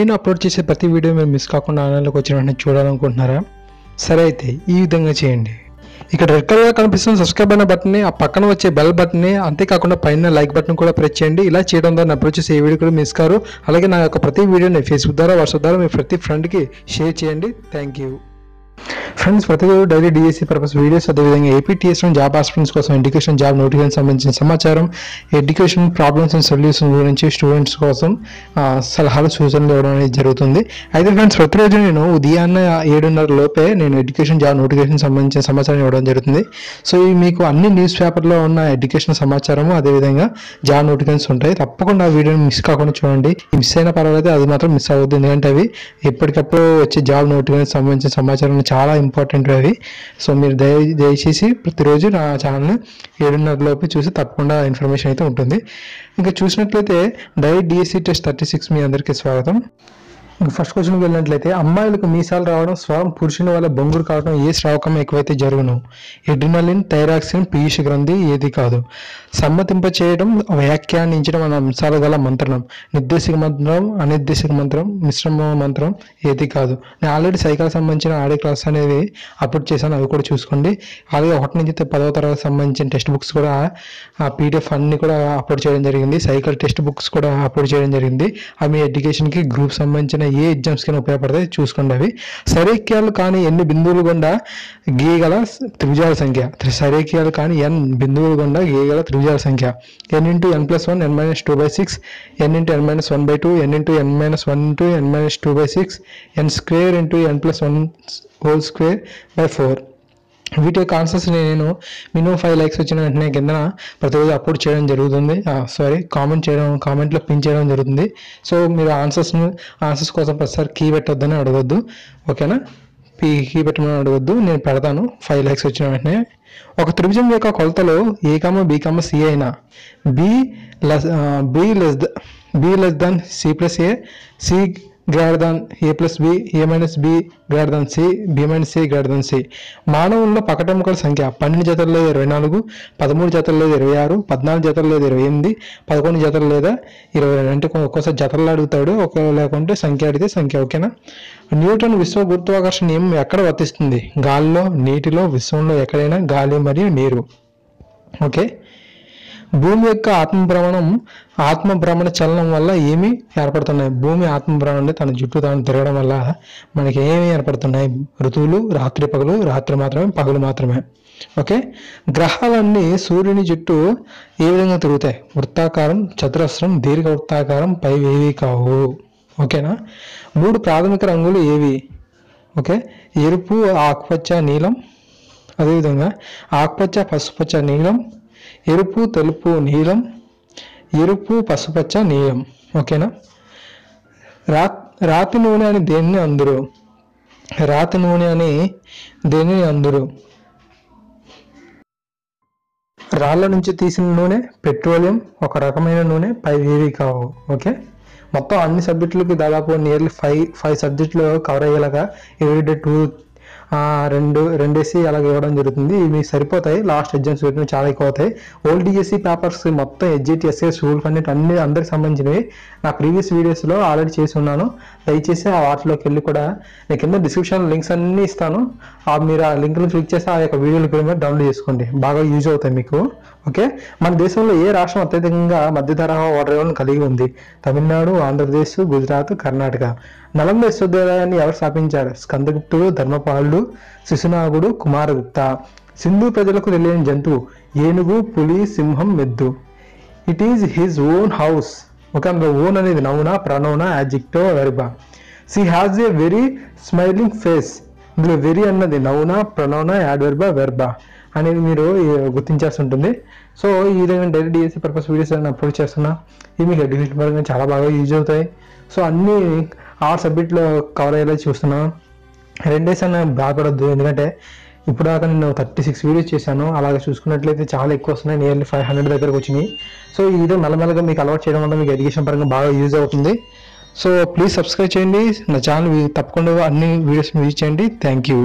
నేను అప్లోడ్ చేసే ప్రతి వీడియో మీరు మిస్ కాకుండా ఆన్లైన్లోకి వచ్చిన వెంటనే చూడాలనుకుంటున్నారా? సరే అయితే ఈ విధంగా చేయండి. ఇక్కడ రెడ్ కలర్గా కనిపిస్తున్న సబ్స్క్రైబ్ అయిన బటన్ని, ఆ పక్కన వచ్చే బెల్ బటన్ని, అంతేకాకుండా పైన లైక్ బటన్ కూడా ప్రెస్ చేయండి. ఇలా చేయడం ద్వారా అప్లోడ్ చేసే ఏ వీడియో కూడా మిస్ కారు. అలాగే నా యొక్క ప్రతి వీడియోని ఫేస్బుక్ ద్వారా, వాట్సాప్ ద్వారా మీ ప్రతి ఫ్రెండ్కి షేర్ చేయండి. Thank you friends. ప్రతిరోజు డైలీ డిఎస్సి పర్పస్ వీడియోస్, అదేవిధంగా ఏపీటీఎస్ జాబ్ ఆస్పిరెంట్స్ కోసం ఎడ్యుకేషన్ జాబ్ నోటిఫికేషన్ సంబంధించిన సమాచారం, ఎడ్యుకేషన్ ప్రాబ్లమ్స్ అండ్ సొల్యూషన్ గురించి స్టూడెంట్స్ కోసం సలహాలు సూచనలు ఇవ్వడం అనేది జరుగుతుంది. అయితే ఫ్రెండ్స్, ప్రతిరోజు నేను ఉదయాన్నే 7:30 లోపే నేను ఎడ్యుకేషన్ జాబ్ నోటిఫికేషన్ సంబంధించిన సమాచారం ఇవ్వడం జరుగుతుంది. సో ఇవి మీకు అన్ని న్యూస్ పేపర్లో ఉన్న ఎడ్యుకేషన్ సమాచారము, అదేవిధంగా జాబ్ నోటిఫికేషన్స్ ఉంటాయి. తప్పకుండా ఆ వీడియోని మిస్ కాకుండా చూడండి. మిస్ అయినా పర్వాలేదు, అది మాత్రం మిస్ అవ్వద్దు. ఎందుకంటే అవి ఎప్పటికప్పుడు వచ్చే జాబ్ నోటిఫికేషన్ సంబంధించిన సమాచారం చాలా ఇంపార్టెంట్ అవి. సో మీరు దయచేసి ప్రతిరోజు నా ఛానల్ని 7:30 లోపు చూసి తప్పకుండా ఇన్ఫర్మేషన్ అయితే ఉంటుంది. ఇంకా చూసినట్లయితే డైరెక్ట్ డిఎస్సి టెస్ట్ 36 మీ అందరికీ స్వాగతం. ఫస్ట్ క్వశ్చన్కి వెళ్ళినట్లయితే, అమ్మాయిలకు మీసాలు రావడం స్వరం పురుషుని వల్ల బొంగురు కావడం ఏ స్రావకం ఎక్కువైతే జరుగును? ఎడ్రినలిన్, థైరాక్సిన్, పీయూష గ్రంథి ఏది కాదు? సమ్మతింప చేయడం, వ్యాఖ్యానించడం అనే అంశాలు గల మంత్రం. నిర్దేశక మంత్రం, అనిర్దేశక మంత్రం, మిశ్రమ మంత్రం ఏది కాదు? నేను ఆల్రెడీ సైకిల్ సంబంధించిన ఆడియో క్లాస్ అనేది అప్లోడ్ చేశాను, అవి కూడా చూసుకోండి. అలాగే 1 నుంచి 10వ తరగతి సంబంధించిన టెక్స్ట్ బుక్స్ కూడా, ఆ పీడిఎఫ్ అన్ని కూడా అప్లోడ్ చేయడం జరిగింది. సైకిల్ టెక్స్ట్ బుక్స్ కూడా అప్లోడ్ చేయడం జరిగింది. అవి మీ ఎడ్యుకేషన్కి గ్రూప్ సంబంధించిన ఏ ఎగ్జామ్స్ కింద ఉపయోగపడతాయి చూసుకోండి. అవి సరేఖ్యాలు కానీ ఎన్ని బిందువులు గుండా గీయగల త్రిభుజాల సంఖ్య. సరేఖ్యాలు కానీ n బిందువులు గుండా గీయగల త్రిభుజాల సంఖ్య. n × n+1 n-2/6, n × n-1/2, n × n-1 n-2/6, n² × n+1² వీటి యొక్క ఆన్సర్స్ నేను మినిమం 5 లైక్స్ వచ్చిన వెంటనే కింద ప్రతిరోజు అప్లోడ్ చేయడం జరుగుతుంది. కామెంట్లో పిన్ చేయడం జరుగుతుంది. సో మీరు ఆన్సర్స్ కోసం ప్రతిసారి కీ పెట్టొద్దని అడగొద్దు, ఓకేనా? కీ పెట్టమని అడగొద్దు, నేను పెడతాను 5 లైక్స్ వచ్చిన వెంటనే. ఒక త్రిభుజం యొక్క కొలతలో A, B, C అయినా B less than C plus A, C greater than A plus B, A minus B greater than C, B minus C greater than C. మానవుల్లో పకటెముకల సంఖ్య 12 జతలు లేదా 24, 13 జతలు లేదా 26, 14 జతలు లేదా 28, 11 జతలు లేదా 22. అంటే ఒక్కోసారి జతలు అడుగుతాడు, లేకుంటే సంఖ్య అడిగితే సంఖ్య, ఓకేనా? న్యూటన్ విశ్వ గురుత్వాకర్షణ నియమం ఎక్కడ వర్తిస్తుంది? గాలిలో, నీటిలో, విశ్వంలో ఎక్కడైనా గాలి మరియు నీరు, ఓకే? భూమి యొక్క ఆత్మభ్రమణ చలనం వల్ల ఏమి ఏర్పడుతున్నాయి? భూమి ఆత్మభ్రమణ తన చుట్టూ తాను తిరగడం వల్ల మనకి ఏమి ఏర్పడుతున్నాయి? ఋతువులు, రాత్రి పగలు, రాత్రి మాత్రమే, పగలు మాత్రమే, ఓకే? గ్రహాలన్నీ సూర్యుని చుట్టూ ఏ విధంగా తిరుగుతాయి? వృత్తాకారం, చతురస్రం, దీర్ఘ వృత్తాకారం, పైవి ఏవి కావు, ఓకేనా? 3 ప్రాథమిక రంగులు ఏవి? ఓకే, ఎరుపు, ఆకుపచ్చ, నీలం. అదేవిధంగా ఆకుపచ్చ, పసుపచ్చ, నీలం, ఎరుపు, తెలుపు, నీలం, ఎరుపు, పసుపచ్చ, నీలం, ఓకేనా? రాతి నూనె అని దేనిని అందురు? రాతి నూనె అని దేనిని అందురు? రాళ్ళ నుంచి తీసిన నూనె, పెట్రోలియం, ఒక రకమైన నూనె, ఏవి కావు, ఓకే? మొత్తం అన్ని సబ్జెక్టులకి దాదాపు నియర్లీ 5 సబ్జెక్టులు కవర్ అయ్యేలాగా ఎవ్రీడే 2 వేసి అలాగే ఇవ్వడం జరుగుతుంది. ఇవి సరిపోతాయి. లాస్ట్ ఎగ్జామ్స్ పెట్టినవి చాలా ఎక్కువ అవుతాయి. ఓల్డ్ డిఎస్సి పేపర్స్ మొత్తం HJT, SAS, రూల్ కంటెంట్ అన్ని అందరికి సంబంధించినవి నా ప్రీవియస్ వీడియోస్లో ఆల్రెడీ చేసి ఉన్నాను. దయచేసి ఆ వాటిలోకి వెళ్ళి కూడా నేను కింద డిస్క్రిప్షన్ లింక్స్ అన్నీ ఇస్తాను. మీరు ఆ లింక్ను క్లిక్ చేసి ఆ యొక్క వీడియోలు కూడా డౌన్లోడ్ చేసుకోండి, బాగా యూజ్ అవుతాయి మీకు, ఓకే? మన దేశంలో ఏ రాష్ట్రం అత్యధికంగా మధ్య తరహా ఓడరేవులను కలిగి ఉంది? తమిళనాడు, ఆంధ్రప్రదేశ్, గుజరాత్, కర్ణాటక. నలంద విశ్వవిద్యాలయాన్ని ఎవరు స్థాపించారు? స్కందగుప్తుడు, ధర్మపాలుడు, శిశునాగుడు, కుమారగుప్త. సింధు ప్రజలకు తెలియని జంతువు? ఏనుగు, పులి, సింహం, మెద్దు. It is his own house, okay? అందులో ఓన్ అనేది నౌనా, ప్రనౌనా, యాడ్జెక్టివ్, వెర్బా. She has a very smiling face. ఇందులో వెరీ అన్నది నౌనా, ప్రనౌనా, యాడ్వర్బా, వెర్బా అనేది మీరు గుర్తించాల్సి ఉంటుంది. సో ఈ విధంగా డైరెక్ట్ డిఎస్సి పర్పస్ వీడియోస్ నేను అప్లోడ్ చేస్తున్నా. ఇవి మీకు ఎడ్యుకేషన్ పరంగా చాలా బాగా యూజ్ అవుతాయి. సో అన్ని 6 సబ్జెక్టులో కవర్ అయ్యేలా చూస్తున్నాను. 2 డేస్ అన్న బాధపడద్దు, ఎందుకంటే ఇప్పుడు దాకా నేను 36 వీడియోస్ చేశాను. అలాగే చూసుకున్నట్లయితే చాలా ఎక్కువ వస్తున్నాయి, నియర్లీ 500 దగ్గరకు వచ్చినాయి. సో ఈ విధంగా మెల్లమెల్లగా మీకు అలవాటు చేయడం వల్ల మీకు ఎడ్యుకేషన్ పరంగా బాగా యూజ్ అవుతుంది. సో ప్లీజ్ సబ్స్క్రైబ్ చేయండి నా ఛానల్, తప్పకుండా అన్ని వీడియోస్ యూజ్ చేయండి. Thank you.